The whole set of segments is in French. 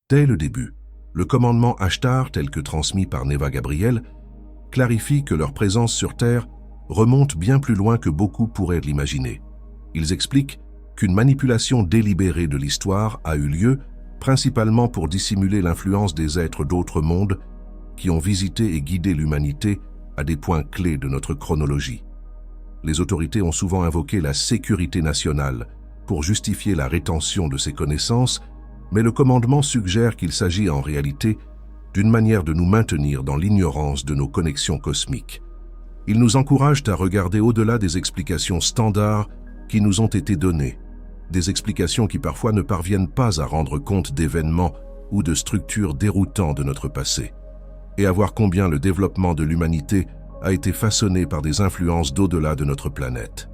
Dès le début, le commandement Ashtar, tel que transmis par Neva Gabriel, clarifie que leur présence sur Terre remonte bien plus loin que beaucoup pourraient l'imaginer. Ils expliquent qu'une manipulation délibérée de l'histoire a eu lieu principalement pour dissimuler l'influence des êtres d'autres mondes qui ont visité et guidé l'humanité à des points clés de notre chronologie. Les autorités ont souvent invoqué la sécurité nationale pour justifier la rétention de ces connaissances, mais le commandement suggère qu'il s'agit en réalité d'une manière de nous maintenir dans l'ignorance de nos connexions cosmiques. Ils nous encouragent à regarder au-delà des explications standards qui nous ont été données, des explications qui parfois ne parviennent pas à rendre compte d'événements ou de structures déroutants de notre passé, et à voir combien le développement de l'humanité a été façonné par des influences d'au-delà de notre planète.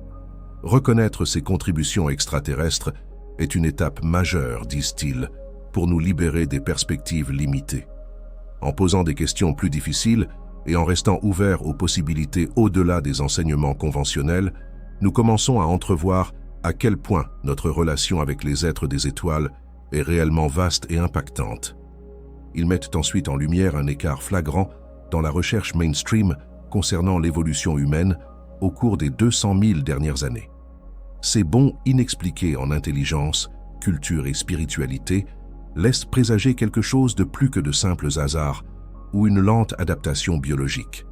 Reconnaître ces contributions extraterrestres est une étape majeure, disent-ils, pour nous libérer des perspectives limitées. En posant des questions plus difficiles et en restant ouverts aux possibilités au-delà des enseignements conventionnels, nous commençons à entrevoir à quel point notre relation avec les êtres des étoiles est réellement vaste et impactante. Ils mettent ensuite en lumière un écart flagrant dans la recherche mainstream concernant l'évolution humaine au cours des 200 000 dernières années. Ces bonds inexpliqués en intelligence, culture et spiritualité laissent présager quelque chose de plus que de simples hasards ou une lente adaptation biologique.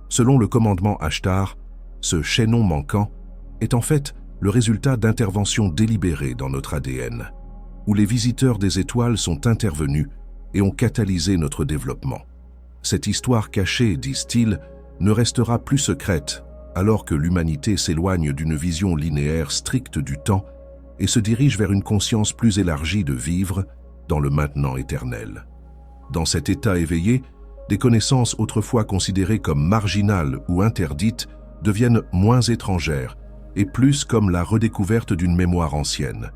Selon le commandement Ashtar, ce chaînon manquant est en fait le résultat d'interventions délibérées dans notre ADN, où les visiteurs des étoiles sont intervenus et ont catalysé notre développement. Cette histoire cachée, disent-ils, ne restera plus secrète alors que l'humanité s'éloigne d'une vision linéaire stricte du temps et se dirige vers une conscience plus élargie de vivre dans le maintenant éternel. Dans cet état éveillé, des connaissances autrefois considérées comme marginales ou interdites deviennent moins étrangères et plus comme la redécouverte d'une mémoire ancienne.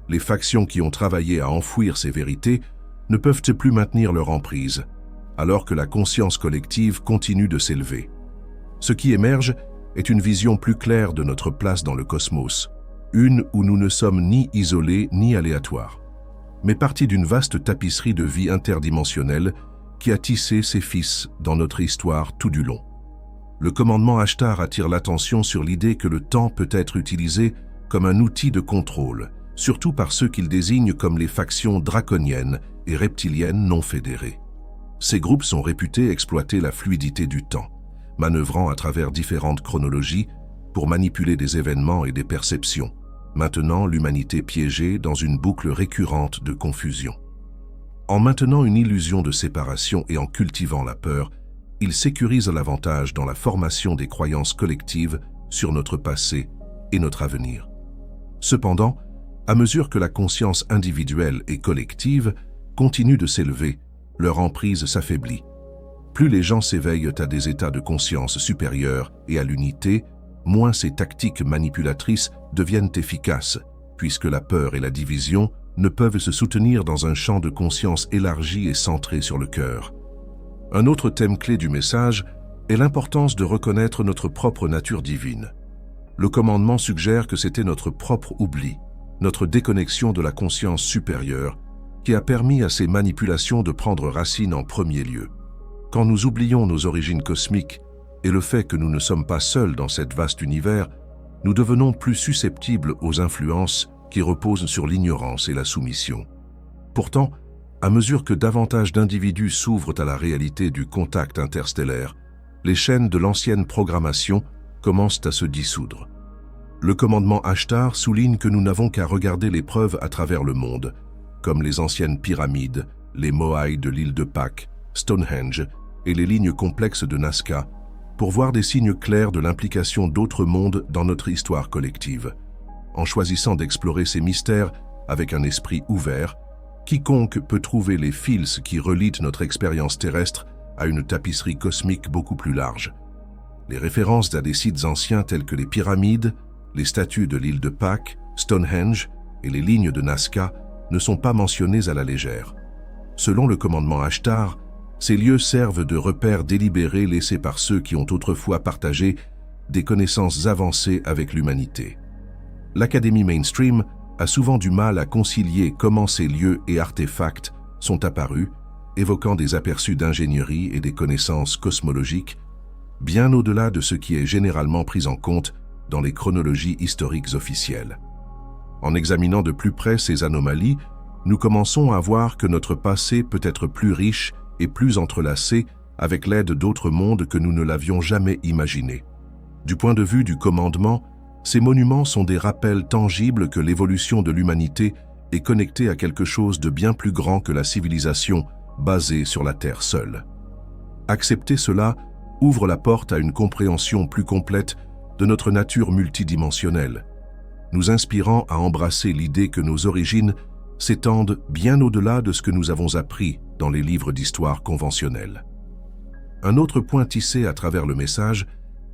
Les factions qui ont travaillé à enfouir ces vérités ne peuvent plus maintenir leur emprise, alors que la conscience collective continue de s'élever. Ce qui émerge est une vision plus claire de notre place dans le cosmos, une où nous ne sommes ni isolés ni aléatoires, mais partie d'une vaste tapisserie de vie interdimensionnelle qui a tissé ses fils dans notre histoire tout du long. Le commandement Ashtar attire l'attention sur l'idée que le temps peut être utilisé comme un outil de contrôle, surtout par ceux qu'il désigne comme les factions draconiennes et reptiliennes non fédérées. Ces groupes sont réputés exploiter la fluidité du temps, manœuvrant à travers différentes chronologies pour manipuler des événements et des perceptions, maintenant l'humanité piégée dans une boucle récurrente de confusion. En maintenant une illusion de séparation et en cultivant la peur, ils sécurisent l'avantage dans la formation des croyances collectives sur notre passé et notre avenir. Cependant, à mesure que la conscience individuelle et collective continue de s'élever, leur emprise s'affaiblit. Plus les gens s'éveillent à des états de conscience supérieurs et à l'unité, moins ces tactiques manipulatrices deviennent efficaces, puisque la peur et la division ne peuvent se soutenir dans un champ de conscience élargi et centré sur le cœur. Un autre thème clé du message est l'importance de reconnaître notre propre nature divine. Le commandement suggère que c'était notre propre oubli, notre déconnexion de la conscience supérieure, qui a permis à ces manipulations de prendre racine en premier lieu. Quand nous oublions nos origines cosmiques et le fait que nous ne sommes pas seuls dans cet vaste univers, nous devenons plus susceptibles aux influences qui reposent sur l'ignorance et la soumission. Pourtant, à mesure que davantage d'individus s'ouvrent à la réalité du contact interstellaire, les chaînes de l'ancienne programmation commencent à se dissoudre. Le commandement Ashtar souligne que nous n'avons qu'à regarder les preuves à travers le monde, comme les anciennes pyramides, les moailles de l'île de Pâques, Stonehenge et les lignes complexes de Nazca, pour voir des signes clairs de l'implication d'autres mondes dans notre histoire collective. En choisissant d'explorer ces mystères avec un esprit ouvert, quiconque peut trouver les fils qui relient notre expérience terrestre à une tapisserie cosmique beaucoup plus large. Les références à des sites anciens tels que les pyramides, les statues de l'île de Pâques, Stonehenge et les lignes de Nazca ne sont pas mentionnées à la légère. Selon le commandement Ashtar, ces lieux servent de repères délibérés laissés par ceux qui ont autrefois partagé des connaissances avancées avec l'humanité. L'Académie mainstream a souvent du mal à concilier comment ces lieux et artefacts sont apparus, évoquant des aperçus d'ingénierie et des connaissances cosmologiques, bien au-delà de ce qui est généralement pris en compte dans les chronologies historiques officielles. En examinant de plus près ces anomalies, nous commençons à voir que notre passé peut être plus riche et plus entrelacé avec l'aide d'autres mondes que nous ne l'avions jamais imaginés. Du point de vue du commandement, ces monuments sont des rappels tangibles que l'évolution de l'humanité est connectée à quelque chose de bien plus grand que la civilisation basée sur la Terre seule. Accepter cela ouvre la porte à une compréhension plus complète de notre nature multidimensionnelle, nous inspirant à embrasser l'idée que nos origines s'étendent bien au-delà de ce que nous avons appris dans les livres d'histoire conventionnels. Un autre point tissé à travers le message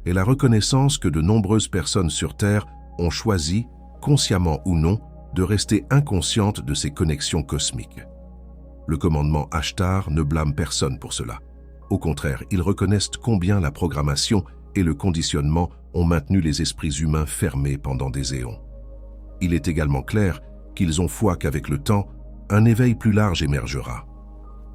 est la reconnaissance que de nombreuses personnes sur Terre ont choisi, consciemment ou non, de rester inconscientes de ces connexions cosmiques. Le commandement Ashtar ne blâme personne pour cela. Au contraire, ils reconnaissent combien la programmation et le conditionnement ont maintenu les esprits humains fermés pendant des éons. Il est également clair qu'ils ont foi qu'avec le temps, un éveil plus large émergera.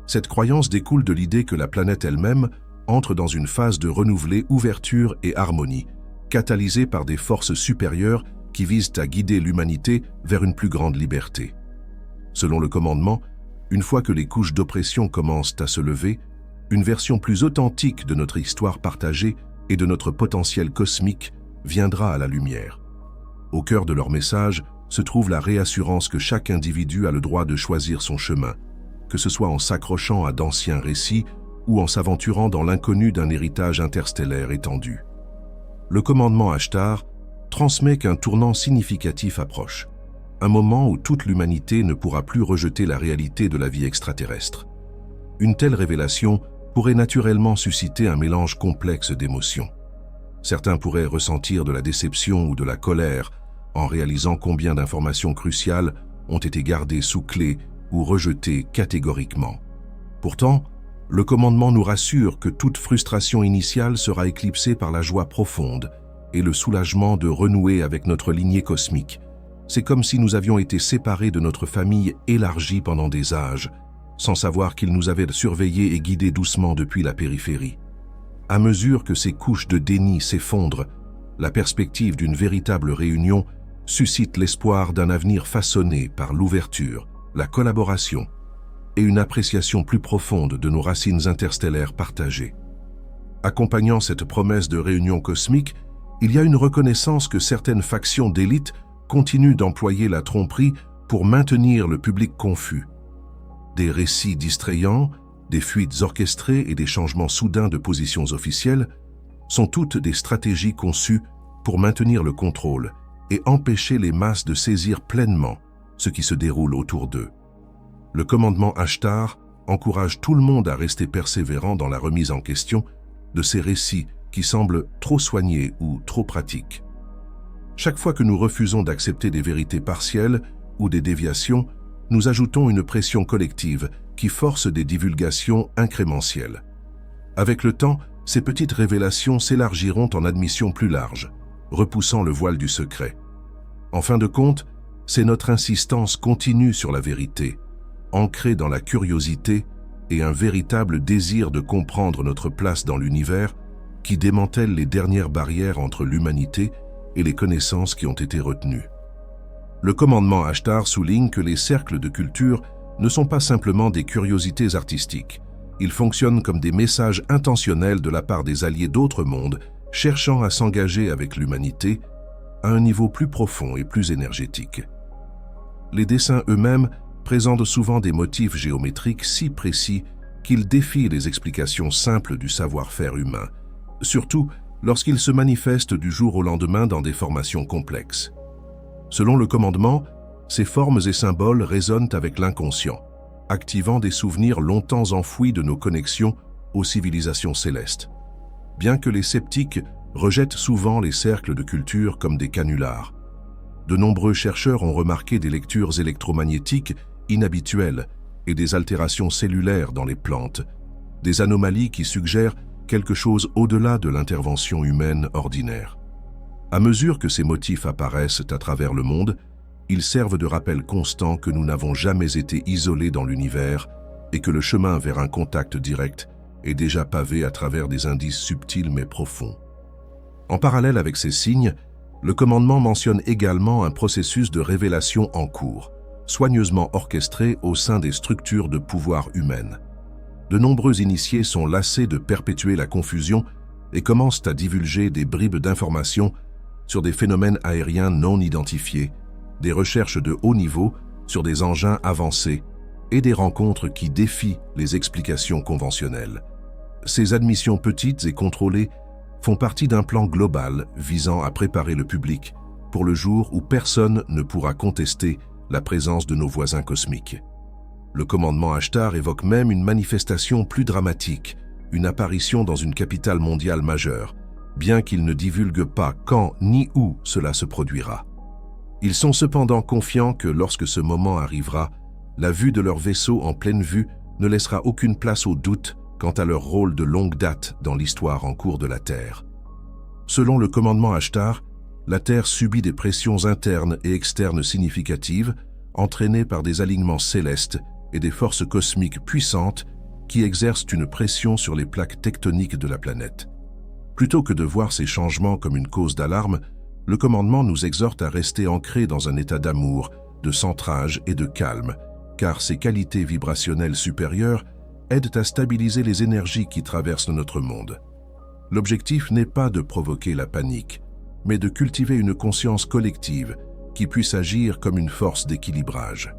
Cette croyance découle de l'idée que la planète elle-même entre dans une phase de renouvelée ouverture et harmonie, catalysée par des forces supérieures qui visent à guider l'humanité vers une plus grande liberté. Selon le commandement, une fois que les couches d'oppression commencent à se lever, une version plus authentique de notre histoire partagée et de notre potentiel cosmique viendra à la lumière. Au cœur de leur message se trouve la réassurance que chaque individu a le droit de choisir son chemin, que ce soit en s'accrochant à d'anciens récits ou en s'aventurant dans l'inconnu d'un héritage interstellaire étendu. Le commandement Ashtar transmet qu'un tournant significatif approche, un moment où toute l'humanité ne pourra plus rejeter la réalité de la vie extraterrestre. Une telle révélation pourrait naturellement susciter un mélange complexe d'émotions. Certains pourraient ressentir de la déception ou de la colère en réalisant combien d'informations cruciales ont été gardées sous clé ou rejetées catégoriquement. Pourtant, le commandement nous rassure que toute frustration initiale sera éclipsée par la joie profonde et le soulagement de renouer avec notre lignée cosmique. C'est comme si nous avions été séparés de notre famille élargie pendant des âges, sans savoir qu'ils nous avaient surveillés et guidés doucement depuis la périphérie. À mesure que ces couches de déni s'effondrent, la perspective d'une véritable réunion suscite l'espoir d'un avenir façonné par l'ouverture, la collaboration et une appréciation plus profonde de nos racines interstellaires partagées. Accompagnant cette promesse de réunion cosmique, il y a une reconnaissance que certaines factions d'élite continuent d'employer la tromperie pour maintenir le public confus. Des récits distrayants, des fuites orchestrées et des changements soudains de positions officielles sont toutes des stratégies conçues pour maintenir le contrôle et empêcher les masses de saisir pleinement ce qui se déroule autour d'eux. Le commandement Ashtar encourage tout le monde à rester persévérant dans la remise en question de ces récits qui semblent trop soignés ou trop pratiques. Chaque fois que nous refusons d'accepter des vérités partielles ou des déviations, nous ajoutons une pression collective qui force des divulgations incrémentielles. Avec le temps, ces petites révélations s'élargiront en admissions plus larges, repoussant le voile du secret. En fin de compte, c'est notre insistance continue sur la vérité, ancrée dans la curiosité et un véritable désir de comprendre notre place dans l'univers, qui démantèle les dernières barrières entre l'humanité et les connaissances qui ont été retenues. Le commandement Ashtar souligne que les cercles de culture ne sont pas simplement des curiosités artistiques. Ils fonctionnent comme des messages intentionnels de la part des alliés d'autres mondes, cherchant à s'engager avec l'humanité à un niveau plus profond et plus énergétique. Les dessins eux-mêmes présentent souvent des motifs géométriques si précis qu'ils défient les explications simples du savoir-faire humain, surtout lorsqu'ils se manifestent du jour au lendemain dans des formations complexes. Selon le commandement, ces formes et symboles résonnent avec l'inconscient, activant des souvenirs longtemps enfouis de nos connexions aux civilisations célestes. Bien que les sceptiques rejettent souvent les cercles de culture comme des canulars, de nombreux chercheurs ont remarqué des lectures électromagnétiques inhabituelles et des altérations cellulaires dans les plantes, des anomalies qui suggèrent quelque chose au-delà de l'intervention humaine ordinaire. À mesure que ces motifs apparaissent à travers le monde, ils servent de rappel constant que nous n'avons jamais été isolés dans l'univers et que le chemin vers un contact direct est déjà pavé à travers des indices subtils mais profonds. En parallèle avec ces signes, le commandement mentionne également un processus de révélation en cours, soigneusement orchestré au sein des structures de pouvoir humaines. De nombreux initiés sont lassés de perpétuer la confusion et commencent à divulguer des bribes d'informations sur des phénomènes aériens non identifiés, des recherches de haut niveau sur des engins avancés et des rencontres qui défient les explications conventionnelles. Ces admissions petites et contrôlées font partie d'un plan global visant à préparer le public pour le jour où personne ne pourra contester la présence de nos voisins cosmiques. Le commandement Ashtar évoque même une manifestation plus dramatique, une apparition dans une capitale mondiale majeure, bien qu'il ne divulgue pas quand ni où cela se produira. Ils sont cependant confiants que lorsque ce moment arrivera, la vue de leur vaisseau en pleine vue ne laissera aucune place au doute quant à leur rôle de longue date dans l'histoire en cours de la Terre. Selon le commandement Ashtar, la Terre subit des pressions internes et externes significatives, entraînées par des alignements célestes et des forces cosmiques puissantes qui exercent une pression sur les plaques tectoniques de la planète. Plutôt que de voir ces changements comme une cause d'alarme, le commandement nous exhorte à rester ancrés dans un état d'amour, de centrage et de calme, car ces qualités vibrationnelles supérieures aident à stabiliser les énergies qui traversent notre monde. L'objectif n'est pas de provoquer la panique, mais de cultiver une conscience collective qui puisse agir comme une force d'équilibrage.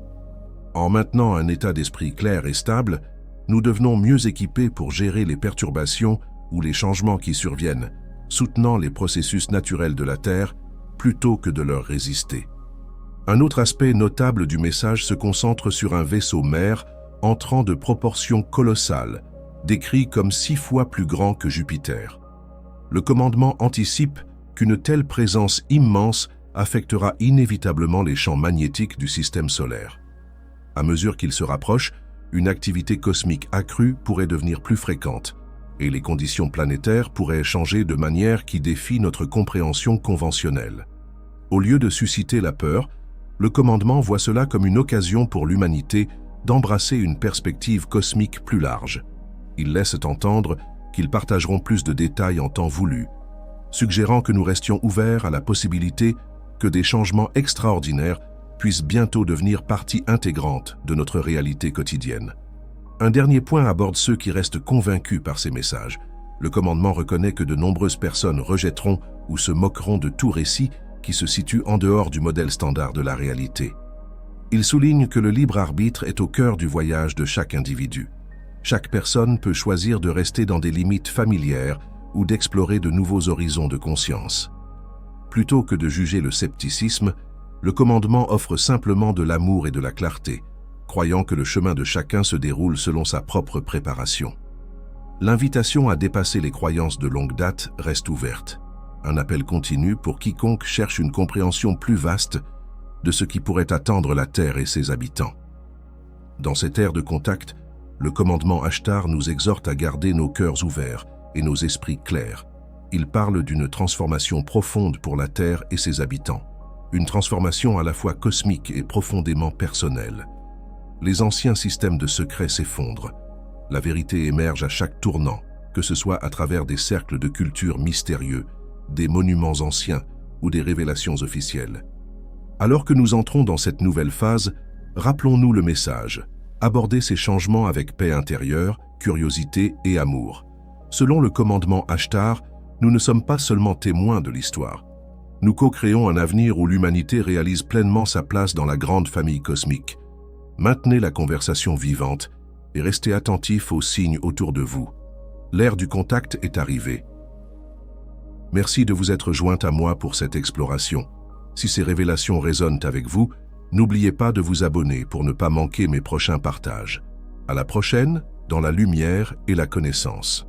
En maintenant un état d'esprit clair et stable, nous devenons mieux équipés pour gérer les perturbations ou les changements qui surviennent, soutenant les processus naturels de la Terre plutôt que de leur résister. Un autre aspect notable du message se concentre sur un vaisseau mère entrant de proportions colossales, décrit comme 6 fois plus grand que Jupiter. Le commandement anticipe qu'une telle présence immense affectera inévitablement les champs magnétiques du système solaire. À mesure qu'il se rapproche, une activité cosmique accrue pourrait devenir plus fréquente, et les conditions planétaires pourraient changer de manière qui défie notre compréhension conventionnelle. Au lieu de susciter la peur, le commandement voit cela comme une occasion pour l'humanité d'embrasser une perspective cosmique plus large. Ils laissent entendre qu'ils partageront plus de détails en temps voulu, suggérant que nous restions ouverts à la possibilité que des changements extraordinaires puissent bientôt devenir partie intégrante de notre réalité quotidienne. Un dernier point aborde ceux qui restent convaincus par ces messages. Le commandement reconnaît que de nombreuses personnes rejetteront ou se moqueront de tout récit qui se situe en dehors du modèle standard de la réalité. Il souligne que le libre arbitre est au cœur du voyage de chaque individu. Chaque personne peut choisir de rester dans des limites familières ou d'explorer de nouveaux horizons de conscience. Plutôt que de juger le scepticisme, le commandement offre simplement de l'amour et de la clarté, croyant que le chemin de chacun se déroule selon sa propre préparation. L'invitation à dépasser les croyances de longue date reste ouverte. Un appel continu pour quiconque cherche une compréhension plus vaste de ce qui pourrait attendre la Terre et ses habitants. Dans cette ère de contact, le commandement Ashtar nous exhorte à garder nos cœurs ouverts et nos esprits clairs. Il parle d'une transformation profonde pour la Terre et ses habitants, une transformation à la fois cosmique et profondément personnelle. Les anciens systèmes de secrets s'effondrent. La vérité émerge à chaque tournant, que ce soit à travers des cercles de culture mystérieux, des monuments anciens ou des révélations officielles. Alors que nous entrons dans cette nouvelle phase, rappelons-nous le message. Abordez ces changements avec paix intérieure, curiosité et amour. Selon le commandement Ashtar, nous ne sommes pas seulement témoins de l'histoire. Nous co-créons un avenir où l'humanité réalise pleinement sa place dans la grande famille cosmique. Maintenez la conversation vivante et restez attentifs aux signes autour de vous. L'ère du contact est arrivée. Merci de vous être joint à moi pour cette exploration. Si ces révélations résonnent avec vous, n'oubliez pas de vous abonner pour ne pas manquer mes prochains partages. À la prochaine, dans la lumière et la connaissance.